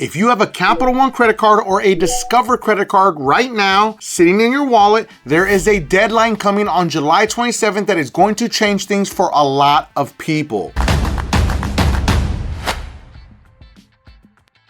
If you have a Capital One credit card or a Discover credit card right now sitting in your wallet, there is a deadline coming on July 27th that is going to change things for a lot of people.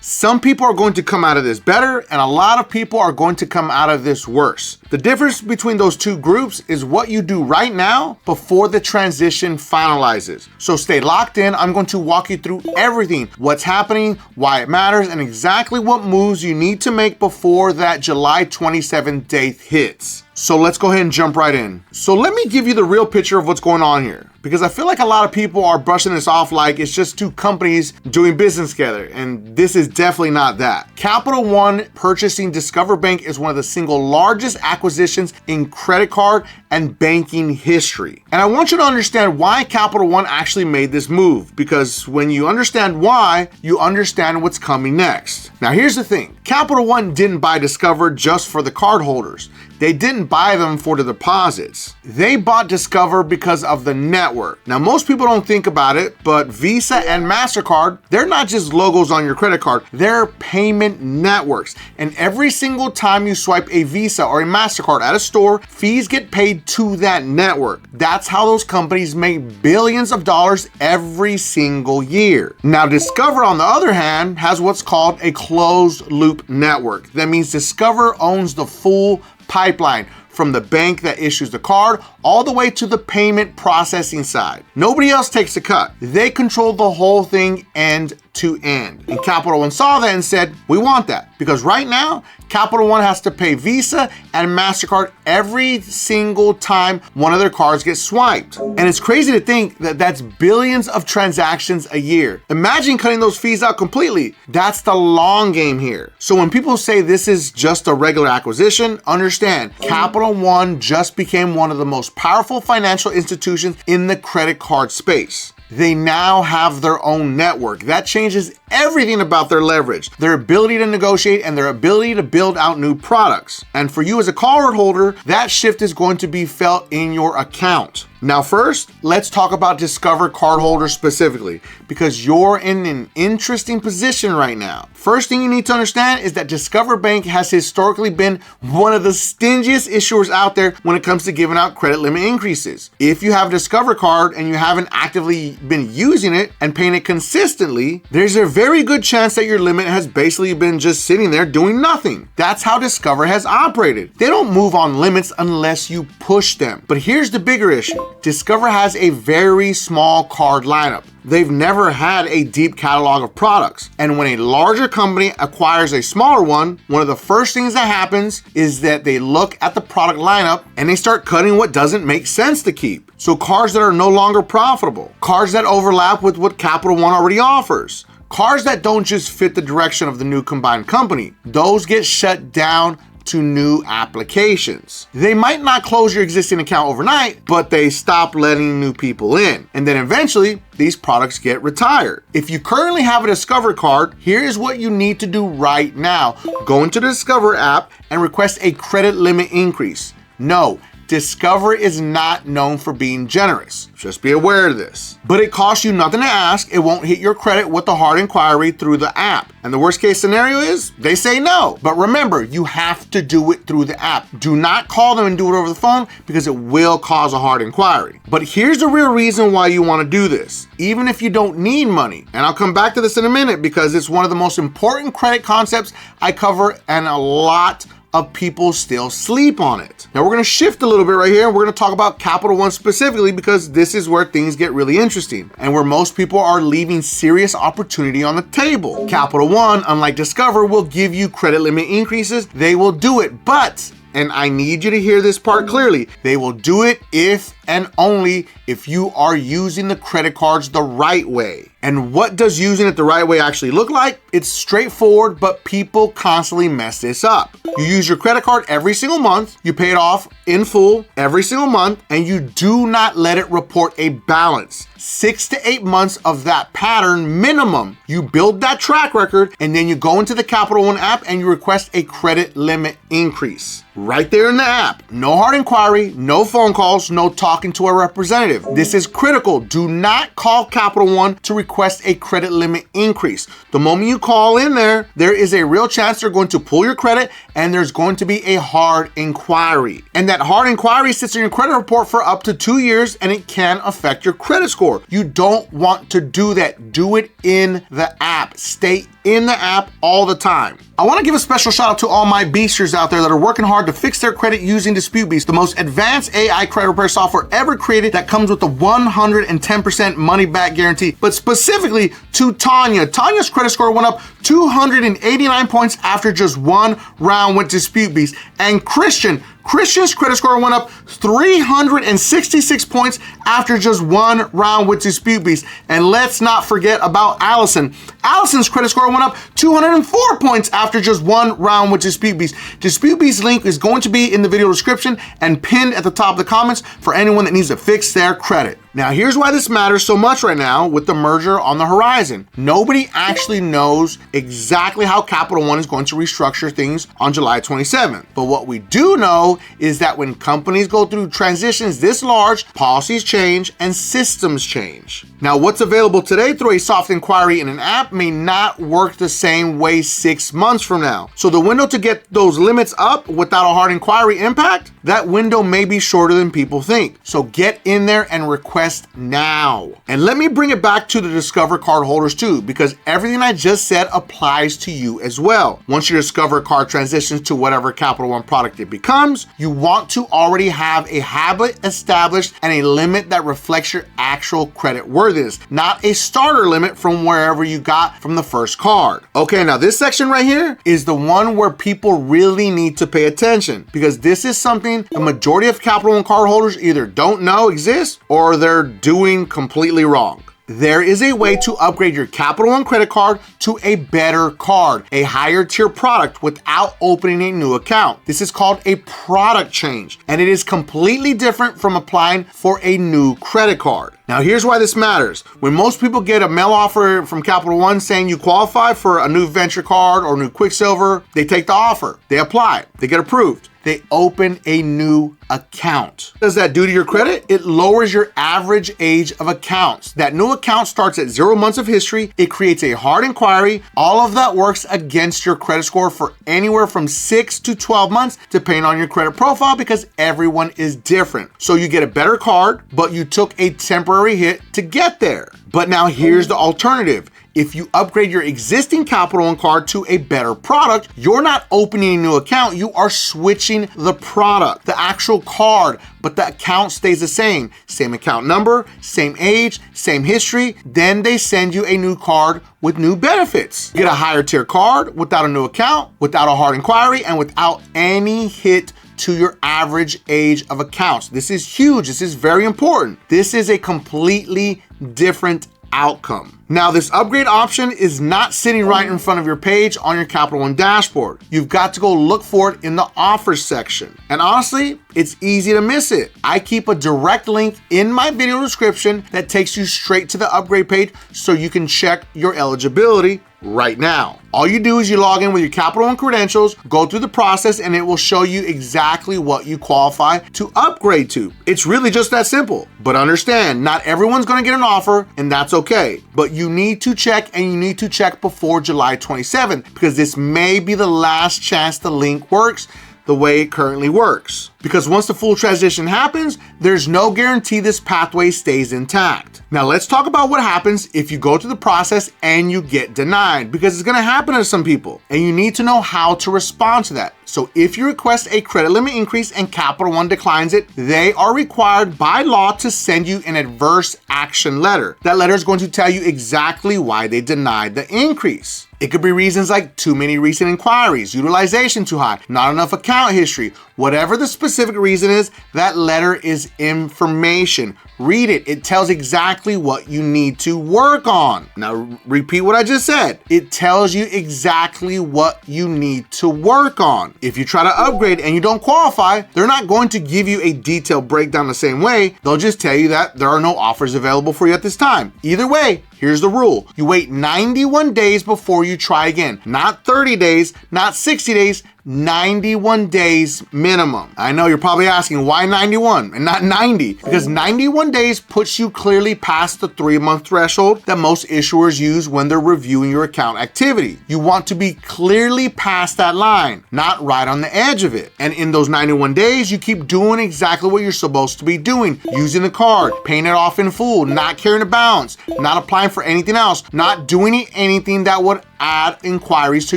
Some people are going to come out of this better, and a lot of people are going to come out of this worse. The difference between those two groups is what you do right now before the transition finalizes. So stay locked in. I'm going to walk you through everything, what's happening, why it matters, and exactly what moves you need to make before that July 27th date hits. So let's go ahead and jump right in. So let me give you the real picture of what's going on here, because I feel like a lot of people are brushing this off like it's just two companies doing business together, and this is definitely not that. Capital One purchasing Discover Bank is one of the single largest acquisitions in credit card and banking history. And I want you to understand why Capital One actually made this move, because when you understand why, you understand what's coming next. Now here's the thing. Capital One didn't buy Discover just for the cardholders. They didn't buy them for the deposits. They bought Discover because of the network. Now, most people don't think about it, but Visa and MasterCard, they're not just logos on your credit card, they're payment networks. And every single time you swipe a Visa or a MasterCard at a store, fees get paid to that network. That's how those companies make billions of dollars every single year. Now, Discover, on the other hand, has what's called a closed loop network. That means Discover owns the full pipeline from the bank that issues the card all the way to the payment processing side. Nobody else takes a cut. They control the whole thing end to end. And Capital One saw that and said, we want that, because right now, Capital One has to pay Visa and MasterCard every single time one of their cards gets swiped. And it's crazy to think that that's billions of transactions a year. Imagine cutting those fees out completely. That's the long game here. So when people say this is just a regular acquisition, understand, Capital One just became one of the most powerful financial institutions in the credit card space. They now have their own network. That changes everything about their leverage, their ability to negotiate, and their ability to build out new products. And for you as a cardholder, that shift is going to be felt in your account. Now first, let's talk about Discover cardholders specifically, because you're in an interesting position right now. First thing you need to understand is that Discover Bank has historically been one of the stingiest issuers out there when it comes to giving out credit limit increases. If you have a Discover card and you haven't actively been using it and paying it consistently, there's a very good chance that your limit has basically been just sitting there doing nothing. That's how Discover has operated. They don't move on limits unless you push them. But here's the bigger issue. Discover has a very small card lineup. They've never had a deep catalog of products. And when a larger company acquires a smaller one of the first things that happens is that they look at the product lineup and they start cutting what doesn't make sense to keep. So cards that are no longer profitable, cards that overlap with what Capital One already offers, cards that don't just fit the direction of the new combined company, those get shut down to new applications. They might not close your existing account overnight, but they stop letting new people in. And then eventually, these products get retired. If you currently have a Discover card, here's what you need to do right now. Go into the Discover app and request a credit limit increase. No, Discover is not known for being generous. Just be aware of this. But it costs you nothing to ask. It won't hit your credit with a hard inquiry through the app. And the worst case scenario is they say no. But remember, you have to do it through the app. Do not call them and do it over the phone, because it will cause a hard inquiry. But here's the real reason why you want to do this, even if you don't need money. And I'll come back to this in a minute, because it's one of the most important credit concepts I cover, and a lot of people still sleep on it. Now we're going to shift a little bit right here, and we're going to talk about Capital One specifically, because this is where things get really interesting and where most people are leaving serious opportunity on the table. Capital One, unlike Discover, will give you credit limit increases. They will do it, but, and I need you to hear this part clearly, they will do it if and only if you are using the credit cards the right way. And what does using it the right way actually look like? It's straightforward, but people constantly mess this up. You use your credit card every single month, you pay it off in full every single month, and you do not let it report a balance. 6 to 8 months of that pattern minimum. You build that track record, and then you go into the Capital One app and you request a credit limit increase. Right there in the app. No hard inquiry, no phone calls, no talk talking to a representative. This is critical. Do not call Capital One to request a credit limit increase. The moment you call in there is a real chance they're going to pull your credit and there's going to be a hard inquiry. And that hard inquiry sits in your credit report for up to 2 years and it can affect your credit score. You don't want to do that. Do it in the app. Stay in the app all the time. I want to give a special shout out to all my beasters out there that are working hard to fix their credit using Dispute Beast, the most advanced AI credit repair software ever created that comes with a 110% money back guarantee. But specifically to Tanya. Tanya's credit score went up 289 points after just one round with Dispute Beast. And Christian's credit score went up 366 points after just one round with Dispute Beast. And let's not forget about Allison. Allison's credit score went up 204 points after just one round with Dispute Beast. Dispute Beast link is going to be in the video description and pinned at the top of the comments for anyone that needs to fix their credit. Now, here's why this matters so much right now with the merger on the horizon. Nobody actually knows exactly how Capital One is going to restructure things on July 27th. But what we do know is that when companies go through transitions this large, policies change and systems change. Now, what's available today through a soft inquiry in an app may not work the same way 6 months from now. So the window to get those limits up without a hard inquiry impact, that window may be shorter than people think. So get in there and request now. And let me bring it back to the Discover card holders too, because everything I just said applies to you as well. Once your Discover card transitions to whatever Capital One product it becomes, you want to already have a habit established and a limit that reflects your actual credit worthiness, not a starter limit from wherever you got from the first card. Okay, now this section right here is the one where people really need to pay attention, because this is something the majority of Capital One card holders either don't know exists or they're doing completely wrong. There is a way to upgrade your Capital One credit card to a better card, a higher tier product without opening a new account. This is called a product change, and it is completely different from applying for a new credit card. Now, here's why this matters. When most people get a mail offer from Capital One saying you qualify for a new Venture card or new Quicksilver, they take the offer, they apply, they get approved. They open a new account. What does that do to your credit? It lowers your average age of accounts. That new account starts at 0 months of history. It creates a hard inquiry. All of that works against your credit score for anywhere from 6 to 12 months, depending on your credit profile, because everyone is different. So you get a better card, but you took a temporary hit to get there. But now here's the alternative. If you upgrade your existing Capital One card to a better product, you're not opening a new account, you are switching the product, the actual card, but the account stays the same. Same account number, same age, same history. Then they send you a new card with new benefits. You get a higher tier card without a new account, without a hard inquiry, and without any hit to your average age of accounts. This is huge. This is very important. This is a completely different outcome. Now, this upgrade option is not sitting right in front of your page on your Capital One dashboard. You've got to go look for it in the offers section. And honestly, it's easy to miss it. I keep a direct link in my video description that takes you straight to the upgrade page so you can check your eligibility right now. All you do is you log in with your Capital One credentials, go through the process, and it will show you exactly what you qualify to upgrade to. It's really just that simple. But understand, not everyone's gonna get an offer, and that's okay. But you need to check, and you need to check before July 27th, because this may be the last chance the link works the way it currently works. Because once the full transition happens, there's no guarantee this pathway stays intact. Now let's talk about what happens if you go through the process and you get denied, because it's gonna happen to some people, and you need to know how to respond to that. So if you request a credit limit increase and Capital One declines it, they are required by law to send you an adverse action letter. That letter is going to tell you exactly why they denied the increase. It could be reasons like too many recent inquiries, utilization too high, not enough account history. Whatever the specific reason is, that letter is information. Read it. It tells exactly what you need to work on. Now, repeat what I just said. It tells you exactly what you need to work on. If you try to upgrade and you don't qualify, they're not going to give you a detailed breakdown the same way. They'll just tell you that there are no offers available for you at this time. Either way, Here's the rule. You wait 91 days before you try again. Not 30 days, not 60 days, 91 days minimum. I know you're probably asking why 91 and not 90? Because 91 days puts you clearly past the 3-month threshold that most issuers use when they're reviewing your account activity. You want to be clearly past that line, not right on the edge of it. And in those 91 days, you keep doing exactly what you're supposed to be doing. Using the card, paying it off in full, not carrying a balance, not applying for anything else, not doing anything that would add inquiries to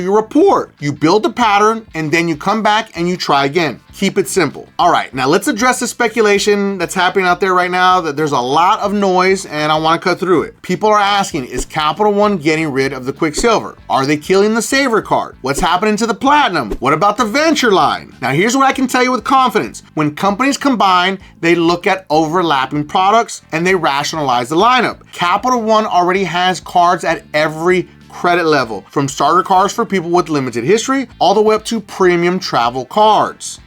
your report. You build a pattern and then you come back and you try again. Keep it simple. All right, now let's address the speculation that's happening out there right now that there's a lot of noise and I want to cut through it. People are asking, is Capital One getting rid of the Quicksilver? Are they killing the Saver card? What's happening to the Platinum? What about the Venture line? Now here's what I can tell you with confidence. When companies combine, they look at overlapping products and they rationalize the lineup. Capital One already has cards at every credit level, from starter cards for people with limited history all the way up to premium travel cards.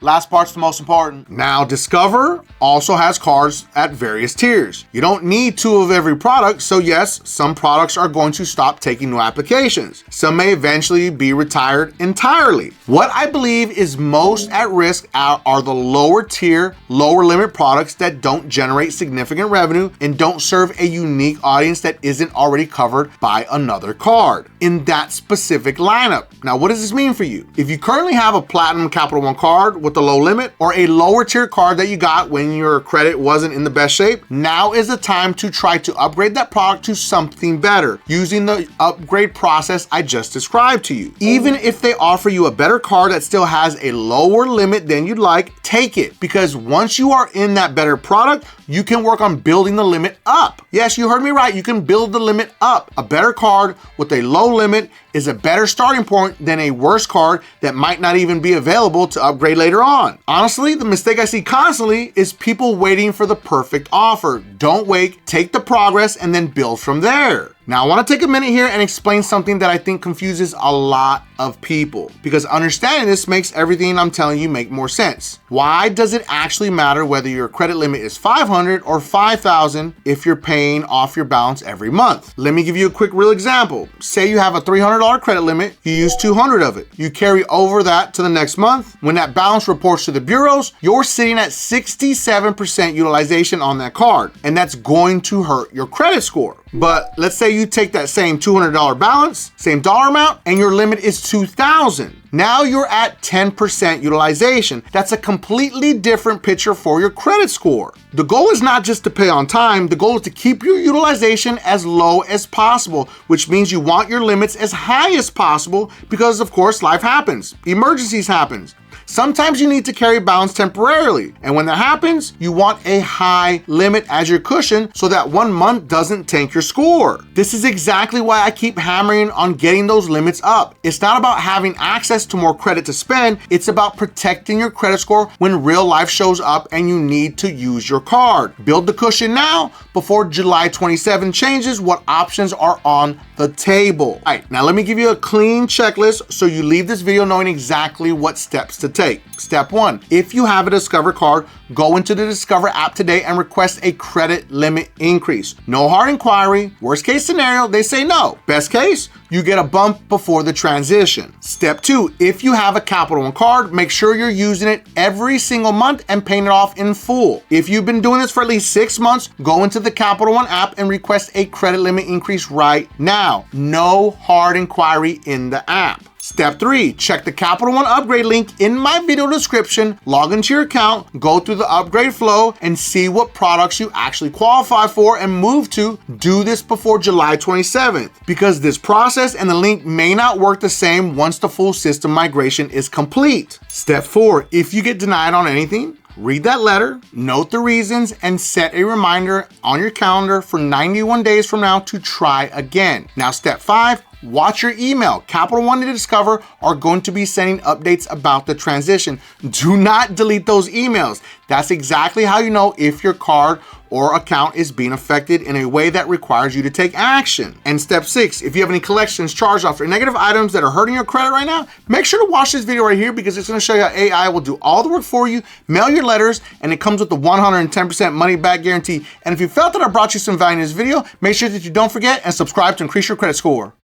Last part's the most important. Now, Discover also has cards at various tiers. You don't need 2 of every product, so yes, some products are going to stop taking new applications. Some may eventually be retired entirely. What I believe is most at risk are the lower tier, lower limit products that don't generate significant revenue and don't serve a unique audience that isn't already covered by another card in that specific lineup. Now, what does this mean for you? If you currently have a Platinum Capital One card with the low limit or a lower tier card that you got when your credit wasn't in the best shape, now is the time to try to upgrade that product to something better using the upgrade process I just described to you. Even if they offer you a better card that still has a lower limit than you'd like, take it, because once you are in that better product, you can work on building the limit up. Yes, you heard me right. You can build the limit up. A better card with a low limit is a better starting point than a worse card that might not even be available to upgrade later on. Honestly, the mistake I see constantly is people waiting for the perfect offer. Don't wait, take the progress, and then build from there. Now, I want to take a minute here and explain something that I think confuses a lot of people, because understanding this makes everything I'm telling you make more sense. Why does it actually matter whether your credit limit is $500 or $5,000 if you're paying off your balance every month? Let me give you a quick real example. Say you have a $300 credit limit, you use $200 of it. You carry over that to the next month. When that balance reports to the bureaus, you're sitting at 67% utilization on that card, and that's going to hurt your credit score. But let's say you take that same $200 balance, same dollar amount, and your limit is $2,000. Now you're at 10% utilization. That's a completely different picture for your credit score. The goal is not just to pay on time, the goal is to keep your utilization as low as possible, which means you want your limits as high as possible because, of course, life happens, emergencies happen. Sometimes you need to carry balance temporarily, and when that happens, you want a high limit as your cushion so that 1 month doesn't tank your score. This is exactly why I keep hammering on getting those limits up. It's not about having access to more credit to spend, it's about protecting your credit score when real life shows up and you need to use your card. Build the cushion now before July 27 changes what options are on the table. All right, now let me give you a clean checklist so you leave this video knowing exactly what steps to take. Step 1, if you have a Discover card, go into the Discover app today and request a credit limit increase. No hard inquiry. Worst case scenario, they say no. Best case, you get a bump before the transition. Step 2, if you have a Capital One card, make sure you're using it every single month and paying it off in full. If you've been doing this for at least 6 months, go into the Capital One app and request a credit limit increase right now. No hard inquiry in the app. Step 3, check the Capital One upgrade link in my video description, log into your account, go through the upgrade flow, and see what products you actually qualify for and move to. Do this before July 27th, because this process and the link may not work the same once the full system migration is complete. Step 4, if you get denied on anything, read that letter, note the reasons, and set a reminder on your calendar for 91 days from now to try again. Now, step 5, watch your email. Capital One and Discover are going to be sending updates about the transition. Do not delete those emails. That's exactly how you know if your card or account is being affected in a way that requires you to take action. And step 6, if you have any collections, charge-offs, or negative items that are hurting your credit right now, make sure to watch this video right here because it's gonna show you how AI will do all the work for you, mail your letters, and it comes with the 110% money back guarantee. And if you felt that I brought you some value in this video, make sure that you don't forget and subscribe to increase your credit score.